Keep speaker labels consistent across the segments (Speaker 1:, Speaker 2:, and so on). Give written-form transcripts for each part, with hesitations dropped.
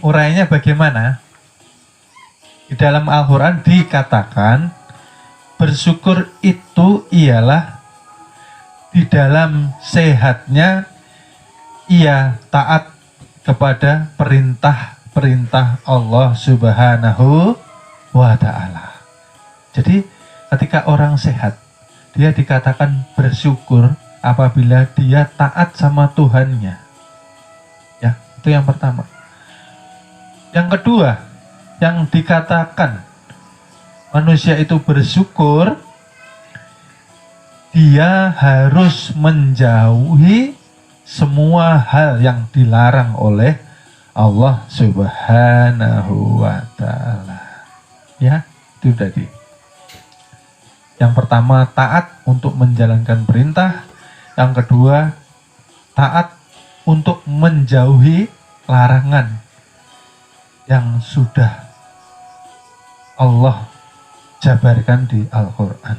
Speaker 1: ini urainya bagaimana? Di dalam Al-Quran dikatakan bersyukur itu ialah di dalam sehatnya ia taat kepada perintah-perintah Allah Subhanahu wa Ta'ala. Jadi ketika orang sehat, dia dikatakan bersyukur apabila dia taat sama Tuhannya. Ya, itu yang pertama. Yang kedua, yang dikatakan manusia itu bersyukur, dia harus menjauhi semua hal yang dilarang oleh Allah Subhanahu wa Ta'ala. Ya, itu tadi. Yang pertama, taat untuk menjalankan perintah. Yang kedua, taat untuk menjauhi larangan yang sudah Allah jabarkan di Al-Quran.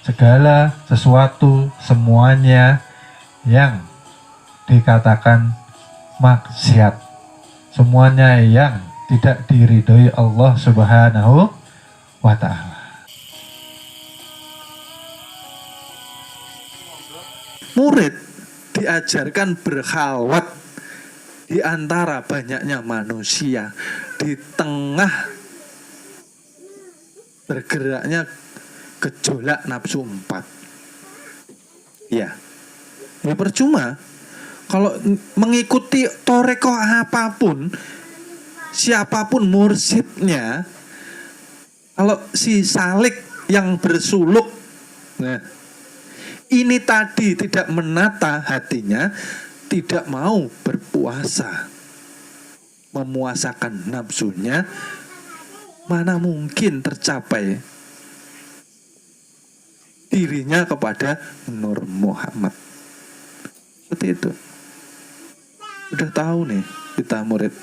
Speaker 1: Segala sesuatu, semuanya yang dikatakan maksiat, semuanya yang tidak diridhoi Allah Subhanahu wa Ta'ala.
Speaker 2: Murid diajarkan berkhalwat di antara banyaknya manusia, di tengah bergeraknya gejolak nafsu 4. Ya, ini percuma kalau mengikuti torekoh apapun, siapapun mursyidnya, kalau si salik yang bersuluk, nah, ini tadi tidak menata hatinya, tidak mau berpuasa, memuasakan nafsunya, mana mungkin tercapai dirinya kepada Nur Muhammad. Seperti itu. Sudah tahu nih kita murid,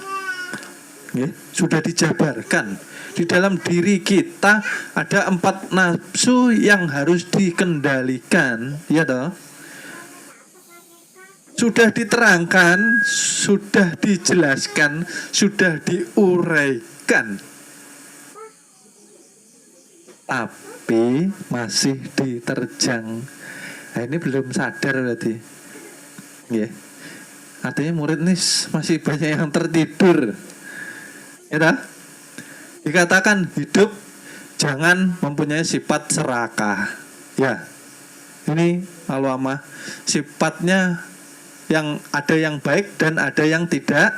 Speaker 2: ya, sudah dijabarkan. Di dalam diri kita ada 4 nafsu yang harus dikendalikan, ya toh? Sudah diterangkan, sudah dijelaskan, sudah diuraikan. Tapi masih diterjang. Nah, ini belum sadar berarti. Ya. Artinya murid ini masih banyak yang tertidur. Ya toh? Dikatakan hidup jangan mempunyai sifat serakah. Ya, ini al-wamah sifatnya yang ada yang baik dan ada yang tidak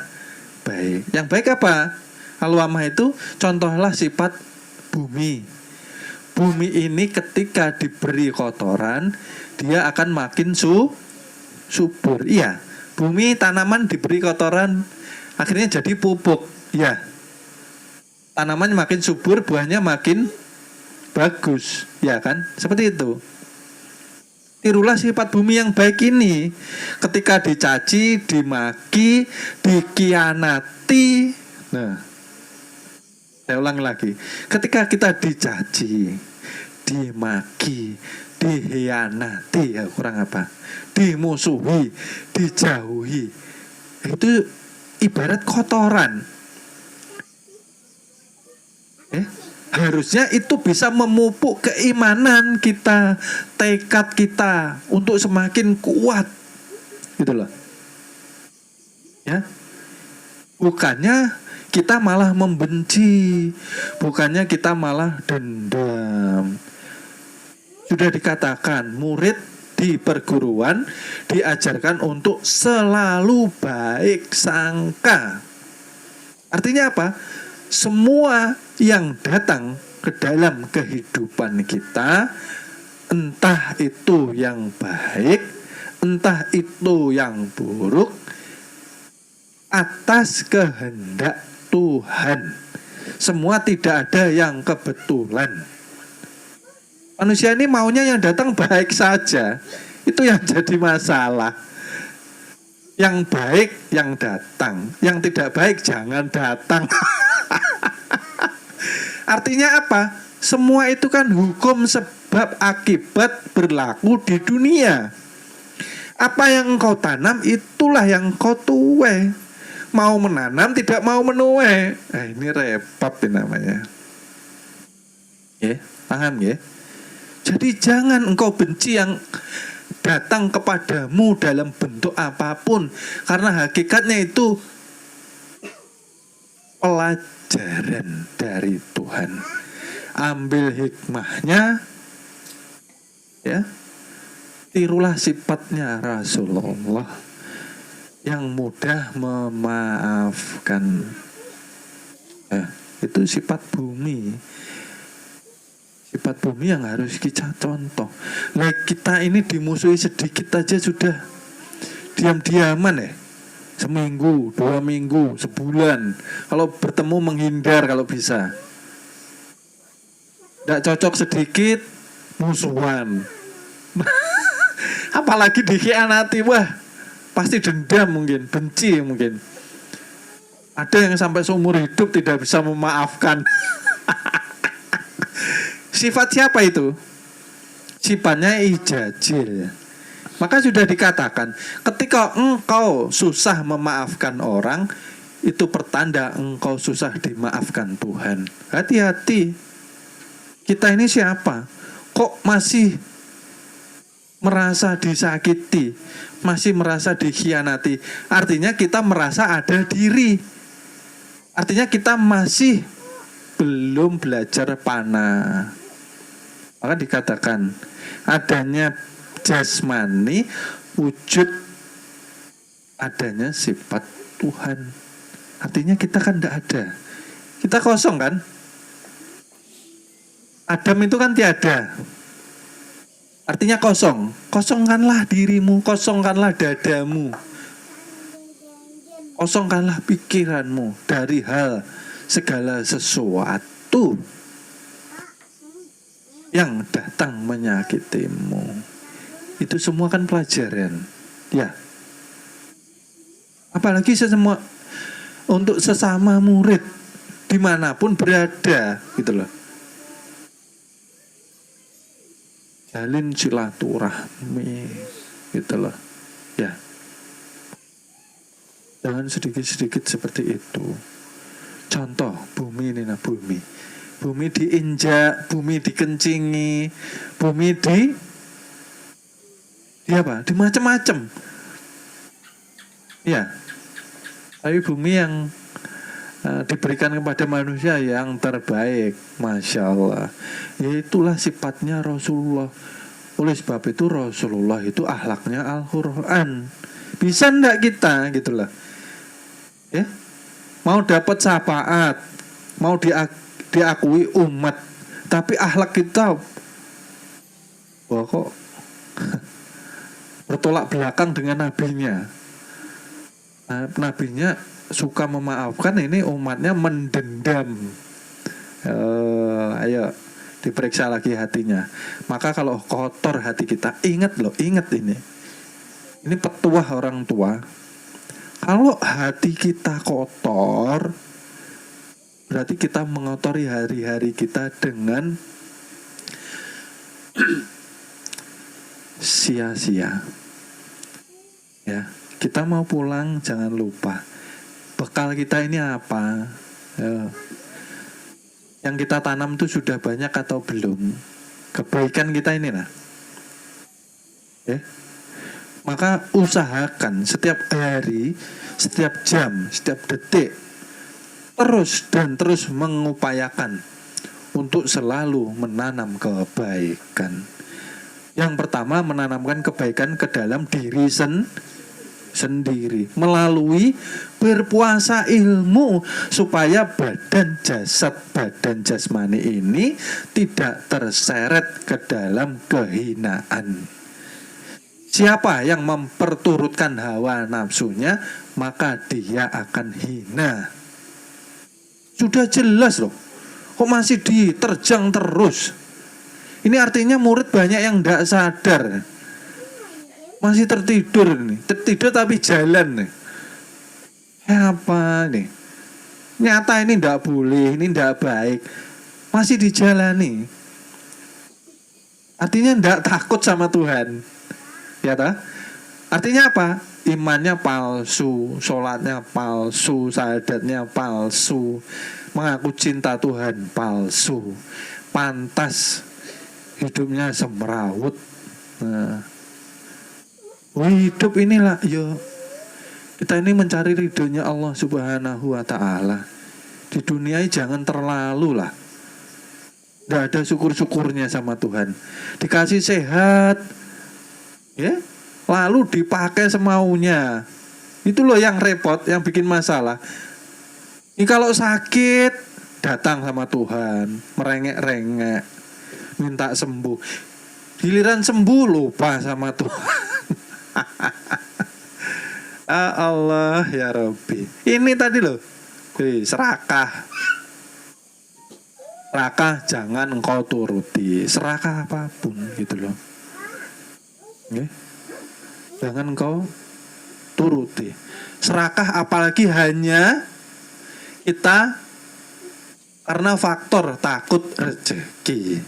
Speaker 2: baik. Yang baik apa? Al-wamah itu contohlah sifat bumi. Bumi ini ketika diberi kotoran, dia akan makin subur. Iya, bumi tanaman diberi kotoran, akhirnya jadi pupuk. Ya. Tanaman makin subur, buahnya makin bagus, ya kan? Seperti itu. Tirulah sifat bumi yang baik ini. Ketika dicaci, dimaki, dikhianati. Nah, saya ulang lagi. Ketika kita dicaci, dimaki, dikhianati, ya kurang apa? Dimusuhi, dijauhi. Itu ibarat kotoran. Harusnya itu bisa memupuk keimanan kita, tekad kita untuk semakin kuat, gitu loh. Ya, bukannya kita malah membenci, bukannya kita malah dendam. Sudah dikatakan murid di perguruan diajarkan untuk selalu baik sangka. Artinya apa? Semua yang datang ke dalam kehidupan kita, entah itu yang baik, entah itu yang buruk, atas kehendak Tuhan. Semua tidak ada yang kebetulan. Manusia ini maunya yang datang baik saja. Itu yang jadi masalah. Yang baik yang datang, yang tidak baik jangan datang. Artinya apa? Semua itu kan hukum sebab akibat berlaku di dunia. Apa yang engkau tanam itulah yang kau tuai. mau menanam, tidak mau menuai. Ini repot namanya. Ya, paham ya? Jadi jangan engkau benci yang datang kepadamu dalam bentuk apapun, karena hakikatnya itu pelajaran dari Tuhan. Ambil hikmahnya, ya. Tirulah sifatnya Rasulullah yang mudah memaafkan. Itu sifat bumi. Sifat bumi yang harus kita contoh. Nah, kita ini dimusuhi sedikit aja sudah diam-diaman ya. Seminggu, 2 minggu, sebulan. Kalau bertemu menghindar kalau bisa. Tidak cocok sedikit, musuhan. Apalagi dikhianati, wah pasti dendam mungkin, benci mungkin. Ada yang sampai seumur hidup tidak bisa memaafkan. Sifat siapa itu? Sifatnya ijajil. Maka sudah dikatakan, ketika engkau susah memaafkan orang, itu pertanda engkau susah dimaafkan Tuhan. Hati-hati. Kita ini siapa? Kok masih merasa disakiti, masih merasa dikhianati? Artinya kita merasa ada diri. Artinya kita masih belum belajar panah. Maka dikatakan adanya jasmani, wujud adanya sifat Tuhan. Artinya kita kan tidak ada. Kita kosong kan? Adam itu kan tiada. Artinya kosong. Kosongkanlah dirimu, kosongkanlah dadamu. Kosongkanlah pikiranmu dari hal segala sesuatu yang datang menyakitimu. Itu semua kan pelajaran. Ya. Apalagi semua untuk sesama murid dimanapun berada, gitu loh. Jalin silaturahmi, gitu loh. Ya. Jangan sedikit-sedikit seperti itu. Contoh bumi ini, bumi diinjak, bumi dikencingi, bumi di apa? Di macam-macam. Ya. Tapi bumi yang diberikan kepada manusia yang terbaik, Masya Allah. Itulah sifatnya Rasulullah. Oleh sebab itu Rasulullah itu akhlaknya Al-Quran. Bisa enggak kita gitulah, ya, mau dapat syafaat, mau diakui umat, tapi akhlak kita wah kok bertolak belakang dengan nabinya. Nabinya suka memaafkan, ini umatnya mendendam. Ayo diperiksa lagi hatinya. Maka kalau kotor hati kita, ingat ini petuah orang tua. Kalau hati kita kotor, berarti kita mengotori hari-hari kita dengan sia-sia. Ya, kita mau pulang jangan lupa bekal kita ini apa. Yang kita tanam itu sudah banyak atau belum? Kebaikan kita ini lah. Maka usahakan setiap hari, setiap jam, setiap detik terus mengupayakan untuk selalu menanam kebaikan. Yang pertama, menanamkan kebaikan ke dalam diri sendiri melalui berpuasa ilmu, supaya badan jasmani ini tidak terseret ke dalam kehinaan. Siapa yang memperturutkan hawa nafsunya, maka dia akan hina. Sudah jelas loh, kok masih diterjang terus? Ini artinya murid banyak yang tidak sadar, masih tertidur nih, tertidur tapi jalan nih. Apa nih? Nyata ini tidak boleh, ini tidak baik, masih dijalani. Artinya tidak takut sama Tuhan, ya tak? Artinya apa? imannya palsu, sholatnya palsu, syahadatnya palsu, mengaku cinta Tuhan palsu, pantas hidupnya semrawut. Nah, hidup inilah yo, kita ini mencari ridhonya Allah Subhanahu wa ta'ala. Di dunia ini jangan terlalu lah, nggak ada syukur-syukurnya sama Tuhan. Dikasih sehat, ya, lalu dipakai semaunya. Itu loh yang repot, yang bikin masalah. Ini kalau sakit, datang sama Tuhan, merengek-rengek, minta sembuh. Giliran sembuh, lupa sama Tuhan. Allah ya Rabbi. Ini tadi loh, serakah. Serakah jangan engkau turuti. Serakah apapun gitu loh. Okay? Jangan engkau turuti. Serakah apalagi hanya kita karena faktor takut rezeki.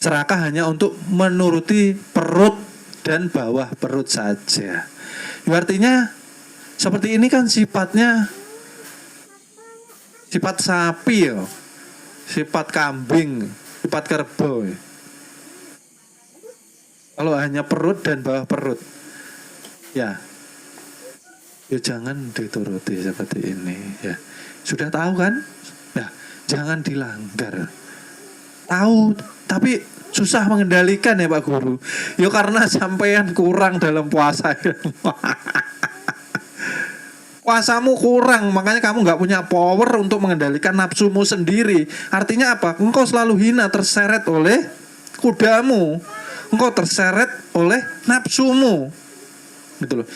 Speaker 2: Serakah hanya untuk menuruti perut dan bawah perut saja. Artinya seperti ini kan sifatnya sifat sapi ya, sifat kambing, sifat kerbau ya. Kalau hanya perut dan bawah perut, ya jangan dituruti seperti ini ya. Sudah tahu kan? Ya, jangan dilanggar. Tahu, tapi susah mengendalikan ya Pak Guru. Ya karena sampean kurang dalam puasa. Puasamu kurang, makanya kamu nggak punya power untuk mengendalikan nafsumu sendiri. Artinya apa? Engkau selalu hina, terseret oleh kudamu. Engkau terseret oleh nafsumu. Gitu loh.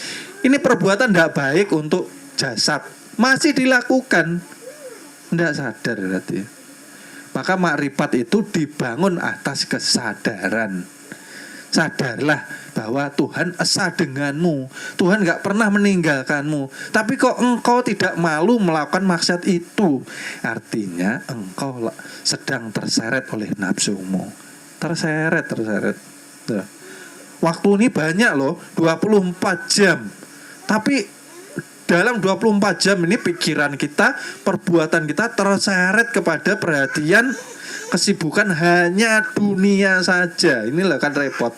Speaker 2: Ini perbuatan tidak baik untuk jasad. Masih dilakukan. Tidak sadar berarti. Maka makrifat itu dibangun atas kesadaran. Sadarlah bahwa Tuhan esa denganmu. Tuhan gak pernah meninggalkanmu. Tapi kok engkau tidak malu melakukan maksiat itu? Artinya engkau sedang terseret oleh nafsumu. Terseret. Nah, waktu ini banyak loh, 24 jam. Tapi dalam 24 jam ini pikiran kita, perbuatan kita terseret kepada perhatian, kesibukan hanya dunia saja. Inilah kan repot.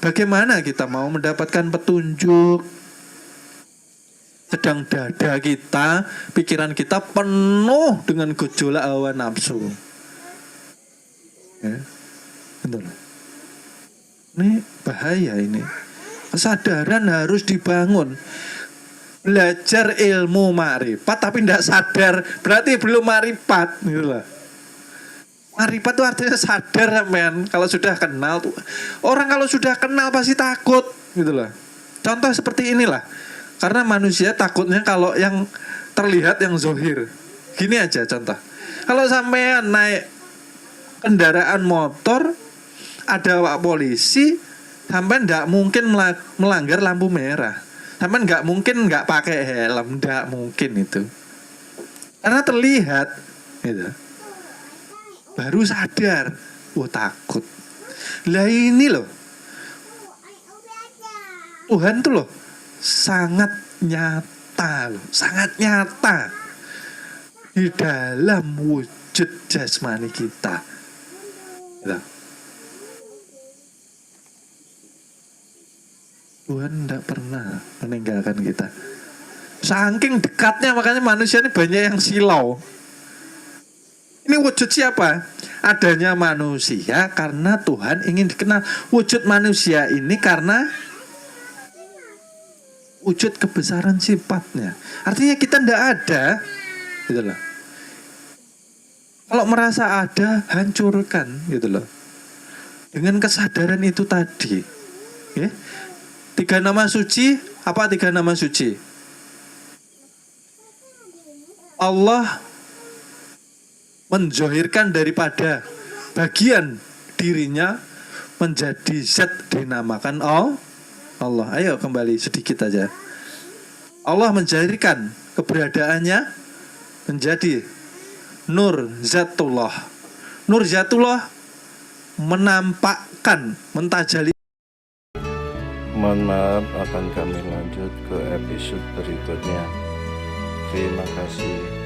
Speaker 2: Bagaimana kita mau mendapatkan petunjuk? Sedang dada kita, pikiran kita penuh dengan gejolak hawa nafsu. Ya, betul. Ini bahaya ini. Kesadaran harus dibangun. Belajar ilmu makrifat tapi tidak sadar, berarti belum makrifat gitu loh. Makrifat itu artinya sadar men. Kalau sudah kenal tuh, orang kalau sudah kenal pasti takut gitu loh. Contoh seperti inilah. Karena manusia takutnya kalau yang terlihat yang zohir. Gini aja contoh. Kalau sampean naik kendaraan motor, ada Pak polisi, sampean tidak mungkin melanggar lampu merah. Sampean nggak mungkin nggak pakai helm, nggak mungkin itu. Karena terlihat, gitu. Baru sadar, takut. Lah ini loh, Tuhan tuh loh sangat nyata, sangat nyata di dalam wujud jasmani kita. Gitu. Tuhan tidak pernah meninggalkan kita. Saking dekatnya makanya manusia ini banyak yang silau. Ini wujud siapa? Adanya manusia karena Tuhan ingin dikenal. Wujud manusia ini karena wujud kebesaran sifatnya. Artinya kita tidak ada, gitu loh. Kalau merasa ada, hancurkan, gitu loh. Dengan kesadaran itu tadi, ya. 3 nama suci, apa 3 nama suci? Allah menzohirkan daripada bagian dirinya menjadi zat dinamakan Allah. Ayo kembali sedikit aja. Allah menjadikan keberadaannya menjadi Nur Zatullah. Nur Zatullah menampakkan, mentajali.
Speaker 3: Mohon maaf, akan kami lanjut ke episode berikutnya. Terima kasih.